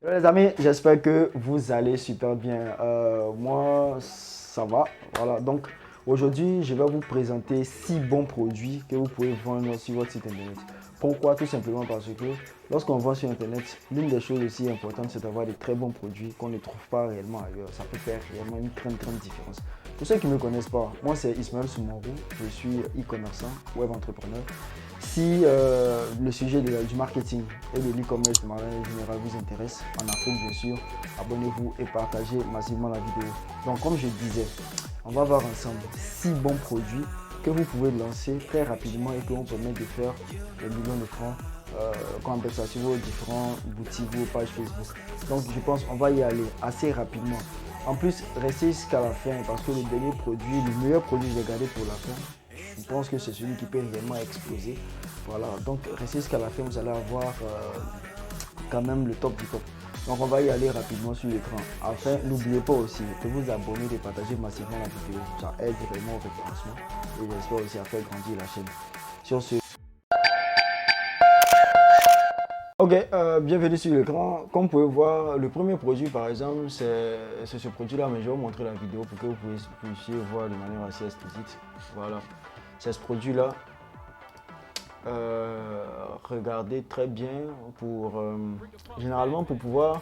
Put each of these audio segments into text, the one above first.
Hello les amis, j'espère que vous allez super bien. Moi, ça va. Voilà, donc aujourd'hui, je vais vous présenter 6 bons produits que vous pouvez vendre sur votre site internet. Pourquoi? Tout simplement parce que lorsqu'on vend sur internet, l'une des choses aussi importantes, c'est d'avoir des très bons produits qu'on ne trouve pas réellement ailleurs. Ça peut faire réellement une grande différence. Pour ceux qui ne me connaissent pas, moi c'est Ismaël Soumarou, je suis e-commerçant, web entrepreneur. Si le sujet du marketing et de l'e-commerce de manière générale vous intéresse, en Afrique bien sûr, abonnez-vous et partagez massivement la vidéo. Donc comme je disais, on va voir ensemble 6 bons produits que vous pouvez lancer très rapidement et qui vont permettre de faire des millions de francs quand on appelle ça sur vos différentes boutiques, vos pages Facebook. Donc je pense qu'on va y aller assez rapidement. En plus, restez jusqu'à la fin parce que le dernier produit, le meilleur produit, je l'ai gardé pour la fin. Je pense que c'est celui qui peut réellement exploser. Voilà, donc restez jusqu'à la fin, vous allez avoir quand même le top du top. Donc on va y aller rapidement sur l'écran. Enfin, n'oubliez pas aussi de vous abonner, de partager massivement la vidéo. Ça aide vraiment au référencement et j'espère aussi à faire grandir la chaîne. Sur ce, ok, bienvenue sur l'écran. Comme vous pouvez voir, le premier produit par exemple, c'est ce produit-là, mais je vais vous montrer la vidéo pour que vous puissiez voir de manière assez esthétique. Voilà, c'est ce produit-là. Regardez très bien pour généralement pour pouvoir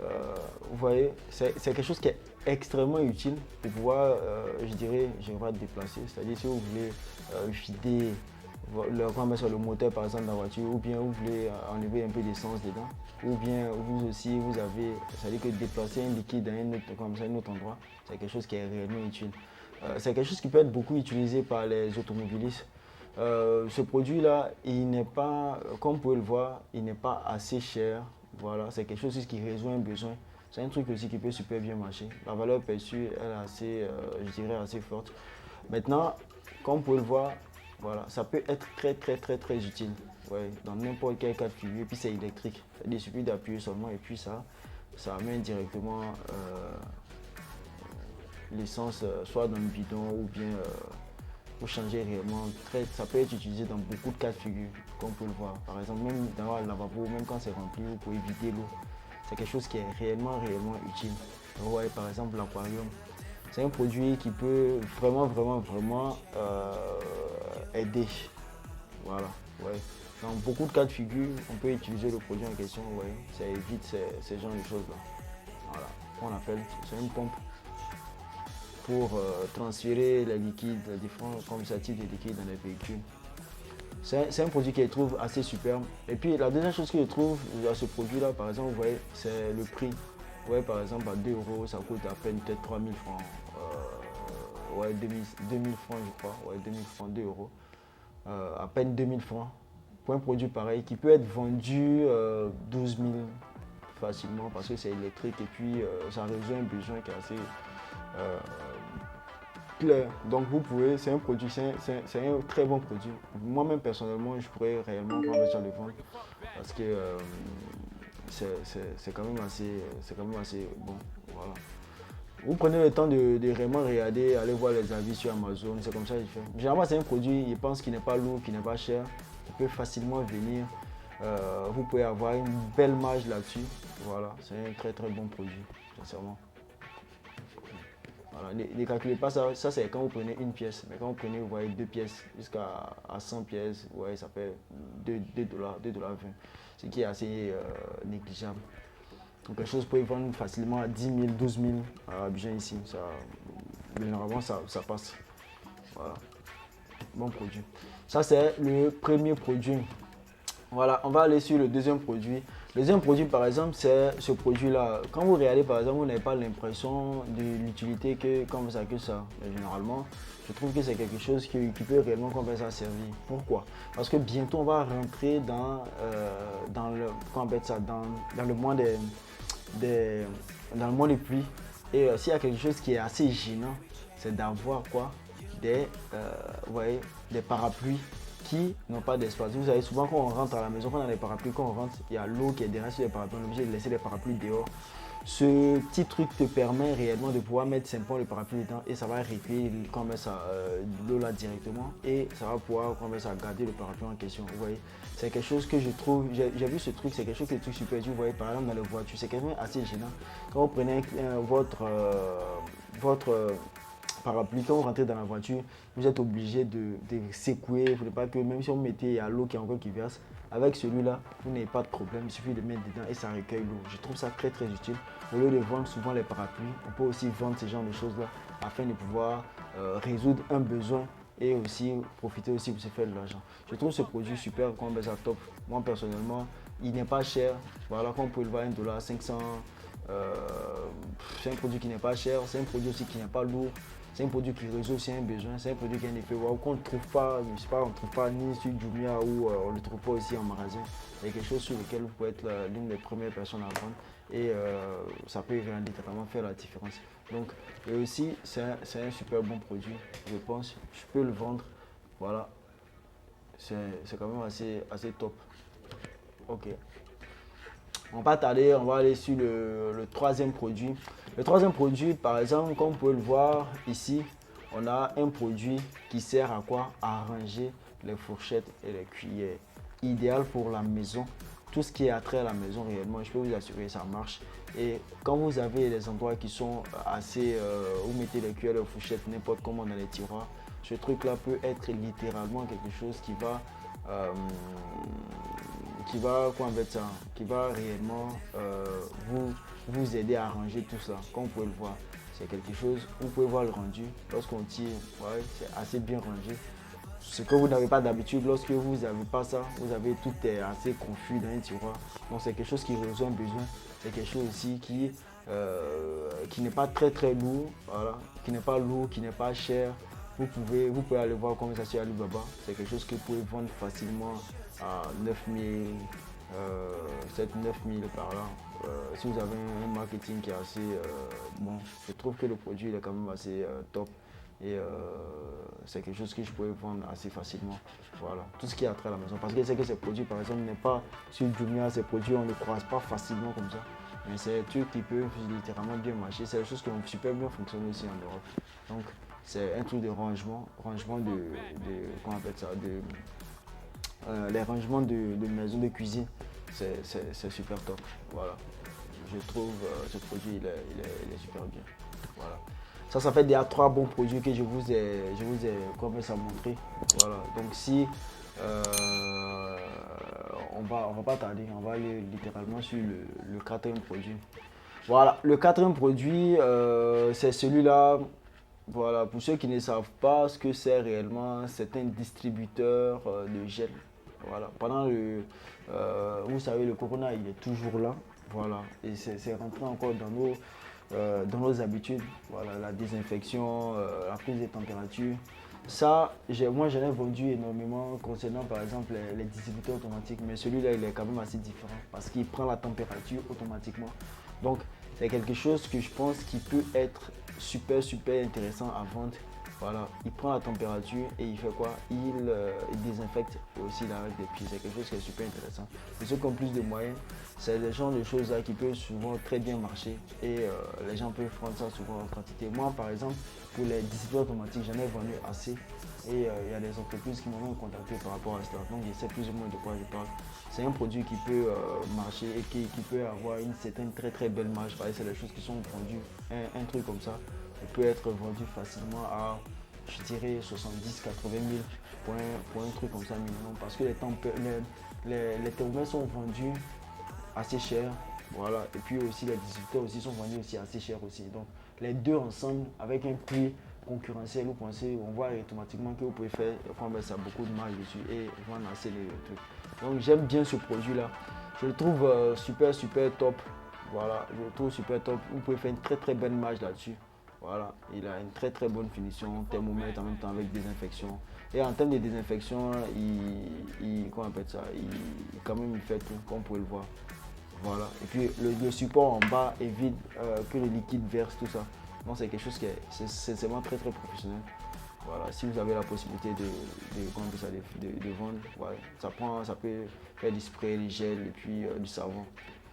vous voyez c'est quelque chose qui est extrêmement utile pour pouvoir je dirais j'aimerais déplacer, c'est-à-dire si vous voulez vider le moteur par exemple de la voiture, ou bien vous voulez enlever un peu d'essence dedans, ou bien vous aussi vous avez, c'est-à-dire que déplacer un liquide dans un autre, comme ça, un autre endroit, c'est quelque chose qui est réellement utile. C'est quelque chose qui peut être beaucoup utilisé par les automobilistes. Ce produit-là, il n'est pas, comme vous pouvez le voir, il n'est pas assez cher. Voilà, c'est quelque chose qui résout un besoin. C'est un truc aussi qui peut super bien marcher. La valeur perçue est assez, je dirais, assez forte. Maintenant, comme vous pouvez le voir, voilà, ça peut être très utile. Ouais, dans n'importe quel cas de figure. Et puis c'est électrique. Il suffit d'appuyer seulement et puis ça amène directement l'essence soit dans le bidon ou bien pour changer réellement. Ça peut être utilisé dans beaucoup de cas de figure, comme vous pouvez le voir. Par exemple, même dans le lavabo, même quand c'est rempli, vous pouvez vider l'eau. C'est quelque chose qui est réellement utile. Vous voyez par exemple l'aquarium. C'est un produit qui peut vraiment aider. Voilà. Ouais. Dans beaucoup de cas de figure, on peut utiliser le produit en question. Ouais. Ça évite ces genres de choses là. Voilà. On appelle, c'est une pompe pour transférer les liquides, les différents comme ça, types de liquides dans les véhicules. C'est un produit que je trouve assez superbe. Et puis la deuxième chose que je trouve à ce produit-là, par exemple, vous voyez, c'est le prix. Vous voyez, par exemple, à 2 euros, ça coûte à peine peut-être 3000 francs. Ouais, 2000 francs, je crois. Ouais, 2000 francs, 2 euros. À peine 2000 francs pour un produit pareil qui peut être vendu 12 000 facilement parce que c'est électrique et puis ça résout un besoin qui est assez euh, clair. Donc vous pouvez, c'est un produit, c'est un très bon produit. Moi-même personnellement, je pourrais réellement prendre sur le vendre parce que c'est quand même assez bon. Voilà. Vous prenez le temps de vraiment regarder, aller voir les avis sur Amazon, c'est comme ça que je fais. Généralement, c'est un produit, je pense, qui n'est pas lourd, qui n'est pas cher, qui peut facilement venir. Vous pouvez avoir une belle marge là-dessus. Voilà, c'est un très bon produit, sincèrement. Voilà, ne calculez pas ça, ça c'est quand vous prenez une pièce, mais quand vous prenez, vous voyez deux pièces jusqu'à 100 pièces, vous voyez, ça fait 2 dollars, 2,20 $, ce qui est assez négligeable. Donc quelque chose peut vendre facilement à 10 000, 12 000 à Abidjan ici. Généralement, ça passe. Voilà, bon produit. Ça, c'est le premier produit. Voilà, on va aller sur le deuxième produit. Le deuxième produit, par exemple, c'est ce produit-là. Quand vous regardez, par exemple, vous n'avez pas l'impression de l'utilité comme ça, que ça. Mais généralement, je trouve que c'est quelque chose qui peut réellement commencer à servir. Pourquoi? Parce que bientôt, on va rentrer dans le, comment on appelle ça, dans le mois dans le mois des pluies. Et s'il y a quelque chose qui est assez gênant, c'est d'avoir quoi? Vous voyez, des parapluies qui n'ont pas d'espace. Vous savez, souvent quand on rentre à la maison, quand on a des parapluies, quand on rentre, il y a l'eau qui est derrière sur les parapluies, on est obligé de laisser les parapluies dehors. Ce petit truc te permet réellement de pouvoir mettre simplement le parapluie dedans et ça va recueillir l'eau là directement et ça va pouvoir garder le parapluie en question. Vous voyez, c'est quelque chose que je trouve, j'ai vu ce truc, c'est quelque chose qui est tout super dur. Vous voyez, par exemple dans les voitures, c'est quand même assez gênant. Quand vous prenez votre parapluie, quand vous rentrez dans la voiture, vous êtes obligé de secouer. Il ne faudrait pas que même si vous mettez à l'eau qui est encore qui verse, avec celui-là, vous n'avez pas de problème. Il suffit de mettre dedans et ça recueille l'eau. Je trouve ça très très utile. Au lieu de vendre souvent les parapluies, on peut aussi vendre ce genre de choses-là afin de pouvoir résoudre un besoin et aussi profiter aussi pour se faire de l'argent. Je trouve ce produit super, comme ça top. Moi personnellement, il n'est pas cher. Voilà, comme vous pouvez le voir, $1,500. C'est un produit qui n'est pas cher, c'est un produit aussi qui n'est pas lourd. C'est un produit qui résout aussi un besoin, c'est un produit qui a un effet wow, qu'on ne trouve pas, je sais pas, on ne trouve pas ni sur Jumia ou on ne le trouve pas aussi en magasin. C'est quelque chose sur lequel vous pouvez être l'une des premières personnes à vendre et ça peut littéralement faire la différence. Donc, et aussi, c'est un super bon produit, je pense. Je peux le vendre, voilà, c'est quand même assez top. Ok. On va pas tarder, on va aller sur le troisième produit. Le troisième produit, par exemple, comme vous pouvez le voir ici, on a un produit qui sert à quoi? À ranger les fourchettes et les cuillères. Idéal pour la maison. Tout ce qui est attrait à la maison réellement, je peux vous assurer, ça marche. Et quand vous avez des endroits qui sont assez, vous mettez les cuillères et les fourchettes n'importe comment dans les tiroirs, ce truc-là peut être littéralement quelque chose euh, qui va réellement vous aider à ranger tout ça. Comme vous pouvez le voir, c'est quelque chose, vous pouvez voir le rendu. Lorsqu'on tire, ouais, c'est assez bien rangé. Ce que vous n'avez pas d'habitude, lorsque vous n'avez pas ça, vous avez tout est assez confus dans un tiroir. Donc c'est quelque chose qui résout un besoin. C'est quelque chose aussi qui n'est pas très très lourd, voilà, qui n'est pas lourd, qui n'est pas cher. Vous pouvez aller voir comme ça sur Alibaba. C'est quelque chose que vous pouvez vendre facilement à 9000, 7 9000 par là. Si vous avez un marketing qui est assez bon, je trouve que le produit il est quand même assez top. Et c'est quelque chose que je pouvais vendre assez facilement. Voilà, tout ce qui est attrait à la maison. Parce que c'est que ces produits, par exemple, n'est pas sur Jumia, ces produits, on ne les croise pas facilement comme ça. Mais c'est des trucs qui peuvent littéralement bien marcher. C'est des choses qui ont super bien fonctionné ici en Europe. Donc, c'est un truc de rangement comment on appelle ça, les rangements de maison de cuisine. C'est super top. Voilà, je trouve ce produit, il est super bien. Voilà. Ça fait déjà trois bons produits que je vous ai commencé à montrer. Voilà. Donc si on va pas tarder, on va aller littéralement sur le quatrième produit. Voilà, le quatrième produit, c'est celui-là. Voilà, pour ceux qui ne savent pas ce que c'est réellement, c'est un distributeur de gel. Voilà, vous savez, le corona, il est toujours là. Voilà, et c'est rentré encore dans nos habitudes. Voilà, la désinfection, la prise de température. Ça, moi j'en ai vendu énormément concernant par exemple les distributeurs automatiques, mais celui-là il est quand même assez différent parce qu'il prend la température automatiquement. Donc c'est quelque chose que je pense qui peut être super intéressant à vendre. Voilà, il prend la température et il fait quoi? Il désinfecte aussi avec des pieds. C'est quelque chose qui est super intéressant. Et ceux qui ont plus de moyens, c'est le genre de choses là qui peuvent souvent très bien marcher et les gens peuvent prendre ça souvent en quantité. Moi par exemple, pour les distributeurs automatiques, j'en ai vendu assez et il y a des entreprises qui m'ont contacté par rapport à cela. Donc je sais plus ou moins de quoi je parle. C'est un produit qui peut marcher et qui peut avoir une certaine très belle marge. C'est des choses qui sont vendues. Un truc comme ça, il peut être vendu facilement à, je dirais, 70-80 000 pour un truc comme ça minimum. Parce que les thermomètres sont vendus assez cher. Voilà. Et puis aussi les distributeurs aussi sont vendus aussi assez cher aussi. Donc les deux ensemble avec un prix concurrentiel, on voit automatiquement que vous pouvez faire ça beaucoup de marge dessus et vendre assez les trucs. Donc j'aime bien ce produit là. Je le trouve super top. Voilà, je le trouve super top. Vous pouvez faire une très belle marge là-dessus. Voilà, il a une très bonne finition, thermomètre en même temps avec désinfection. Et en termes de désinfection, comment on appelle ça, quand même il fait tout, comme vous pouvez le voir. Voilà. Et puis le support en bas évite que le liquide verse tout ça. Donc c'est quelque chose qui est vraiment très professionnel. Voilà. Si vous avez la possibilité de vendre, voilà. Ça peut faire du spray, du gel et puis du savon.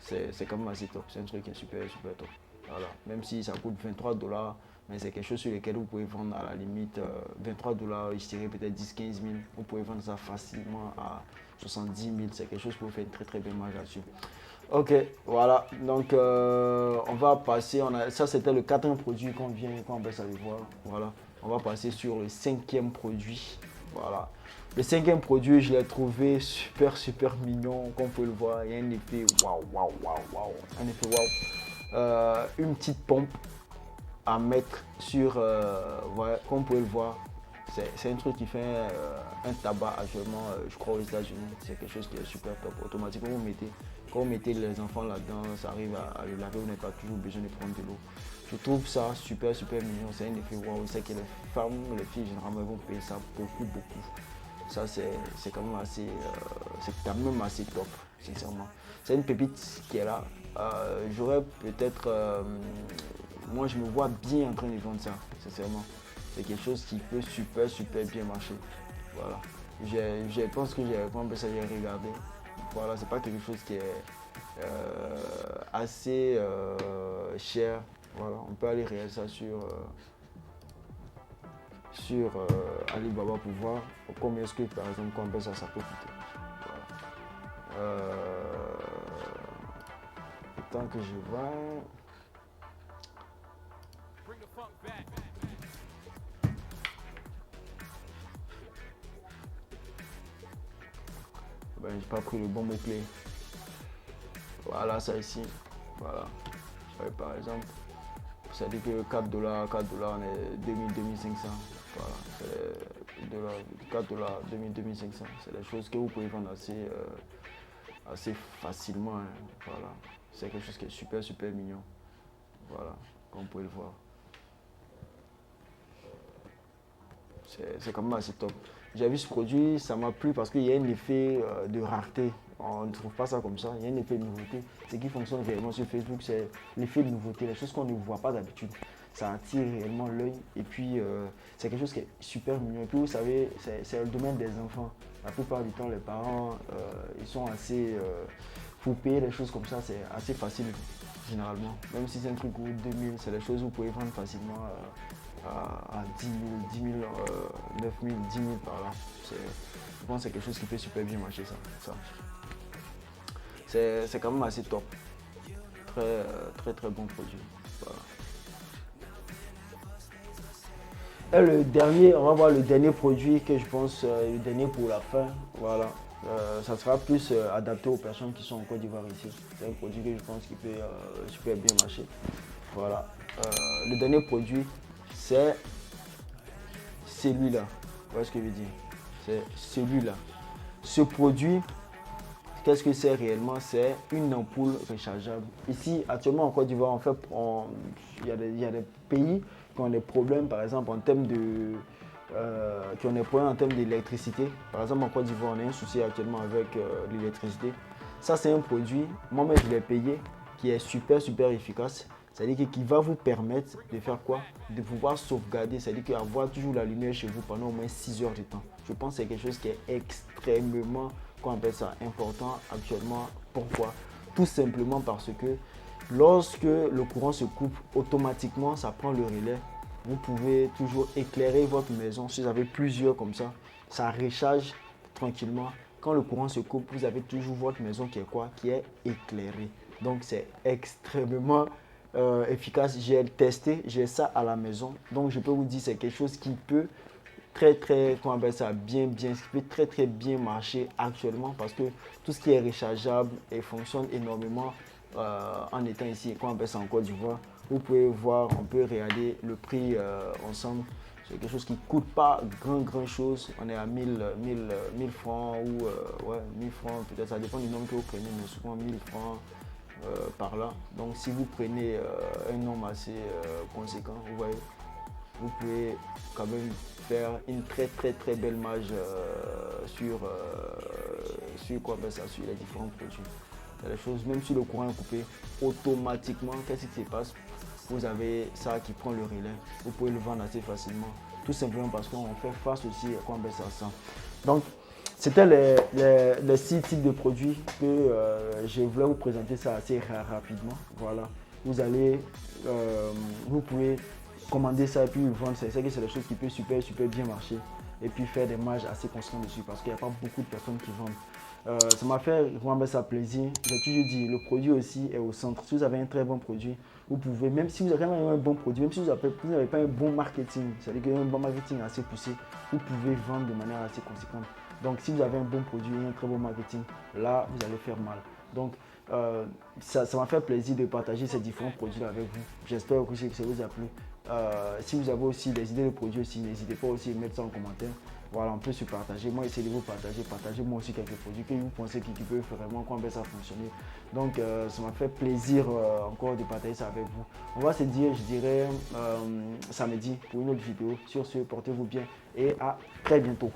c'est quand même assez top. C'est un truc qui est super, super top. Voilà. Même si ça coûte 23$, mais c'est quelque chose sur lequel vous pouvez vendre à la limite 23$, je dirais peut-être 10-15 000. Vous pouvez vendre ça facilement à 70 000. C'est quelque chose pour vous faire une très très belle marge là-dessus. Ok, voilà. Donc, on va passer. Ça, c'était le quatrième produit qu'on baisse à le voir. Voilà. On va passer sur le cinquième produit. Voilà. Le cinquième produit, je l'ai trouvé super, super mignon. Comme vous pouvez le voir, il y a un effet waouh, waouh, waouh, waouh. Un effet waouh. Une petite pompe à mettre sur. Voilà, comme vous pouvez le voir. C'est un truc qui fait un tabac actuellement, je crois, aux États-Unis. C'est quelque chose qui est super top. Automatiquement, quand vous mettez les enfants là-dedans, ça arrive à le laver, vous n'avez pas toujours besoin de prendre de l'eau. Je trouve ça super, super mignon. C'est un effet waouh. C'est que les femmes, les filles, généralement, vont payer ça beaucoup, beaucoup. Ça, c'est quand même assez, c'est quand même assez top, sincèrement. C'est une pépite qui est là. J'aurais peut-être, moi, je me vois bien en train de vendre ça, sincèrement. C'est quelque chose qui peut super, super bien marcher. Voilà. Je pense que j'ai regardé. Voilà, c'est pas quelque chose qui est assez cher. Voilà, on peut aller réaliser ça sur Alibaba pour voir combien est-ce que par exemple combien ça peut coûter. Voilà. Tant que je vois. Ben, j'ai pas pris le bon mot-clé. Voilà, ça ici. Voilà. Par exemple, ça dit que 4$, on est 2500. Voilà. C'est 4$, 2500. C'est des choses que vous pouvez vendre assez facilement. Hein. Voilà. C'est quelque chose qui est super, super mignon. Voilà, comme vous pouvez le voir. C'est quand même assez top. J'ai vu ce produit, ça m'a plu parce qu'il y a un effet de rareté. On ne trouve pas ça comme ça. Il y a un effet de nouveauté. Ce qui fonctionne réellement sur Facebook, c'est l'effet de nouveauté, les choses qu'on ne voit pas d'habitude. Ça attire réellement l'œil et puis c'est quelque chose qui est super mignon. Et puis vous savez, c'est le domaine des enfants. La plupart du temps, les parents, ils sont assez... pour payer les choses comme ça, c'est assez facile généralement. Même si c'est un truc où 2000, c'est des choses que vous pouvez vendre facilement à 10 000, 9 000, 10 000 par là. Je pense que c'est quelque chose qui fait super bien marcher ça. C'est quand même assez top. Très, très, très bon produit. Voilà. Et le dernier, on va voir le dernier produit que je pense, le dernier pour la fin. Voilà. Ça sera plus adapté aux personnes qui sont en Côte d'Ivoire ici. C'est un produit que je pense qui peut super bien marcher. Voilà. Le dernier produit, c'est celui-là. Vous voyez ce que je veux dire? C'est celui-là. Ce produit, qu'est-ce que c'est réellement? C'est une ampoule rechargeable. Ici, actuellement en Côte d'Ivoire, il y a des pays qui ont des problèmes, par exemple, en termes de... qui ont des problèmes en termes d'électricité. Par exemple, en Côte d'Ivoire, on a un souci actuellement avec l'électricité. Ça, c'est un produit, moi-même, je l'ai payé, qui est super, super efficace. C'est-à-dire qu'il va vous permettre de faire quoi? De pouvoir sauvegarder, c'est-à-dire qu'avoir toujours la lumière chez vous pendant au moins 6 heures de temps. Je pense que c'est quelque chose qui est extrêmement, qu'on appelle ça, important actuellement. Pourquoi? Tout simplement parce que lorsque le courant se coupe, automatiquement, ça prend le relais. Vous pouvez toujours éclairer votre maison. Si vous avez plusieurs comme ça recharge tranquillement. Quand le courant se coupe, vous avez toujours votre maison qui est quoi? Qui est éclairée. Donc, c'est extrêmement efficace. J'ai testé, j'ai ça à la maison. Donc, je peux vous dire, c'est quelque chose qui peut très bien marcher actuellement parce que tout ce qui est rechargeable et fonctionne énormément en étant ici, qu'on appelle ça en Côte d'Ivoire. Vous pouvez voir, on peut regarder le prix ensemble. C'est quelque chose qui ne coûte pas grand chose. On est à 1000 francs ou 1000 francs, peut-être ça dépend du nombre que vous prenez, mais souvent 1000 francs par là. Donc si vous prenez un nombre assez conséquent, vous voyez, vous pouvez quand même faire une très belle marge sur sur les différents produits. Les choses, même si le courant est coupé, automatiquement, qu'est-ce qui se passe? Vous avez ça qui prend le relais. Vous pouvez le vendre assez facilement. Tout simplement parce qu'on fait face aussi à ça. Donc, C'était les 6 types de produits que je voulais vous présenter ça assez rapidement. Voilà. Vous allez, vous pouvez commander ça et puis vendre. C'est que c'est des choses qui peuvent super bien marcher et puis faire des marges assez conséquentes dessus parce qu'il n'y a pas beaucoup de personnes qui vendent. Ça m'a fait vraiment ça plaisir. J'ai toujours dit, le produit aussi est au centre. Si vous avez un très bon produit, vous pouvez, même si vous avez un bon produit, même si vous n'avez pas un bon marketing, c'est-à-dire un bon marketing assez poussé, vous pouvez vendre de manière assez conséquente. Donc, si vous avez un bon produit et un très bon marketing, là, vous allez faire mal. Donc, ça m'a fait plaisir de partager ces différents produits avec vous. J'espère que ça vous a plu. Si vous avez aussi des idées de produits aussi, n'hésitez pas aussi à mettre ça en commentaire. Voilà, on peut se partager. Moi, essayez de vous partager. Partagez-moi aussi quelques produits que vous pensez qui peuvent vraiment ça fonctionner. Donc, ça m'a fait plaisir encore de partager ça avec vous. On va se dire, je dirais, samedi pour une autre vidéo. Sur ce, portez-vous bien et à très bientôt.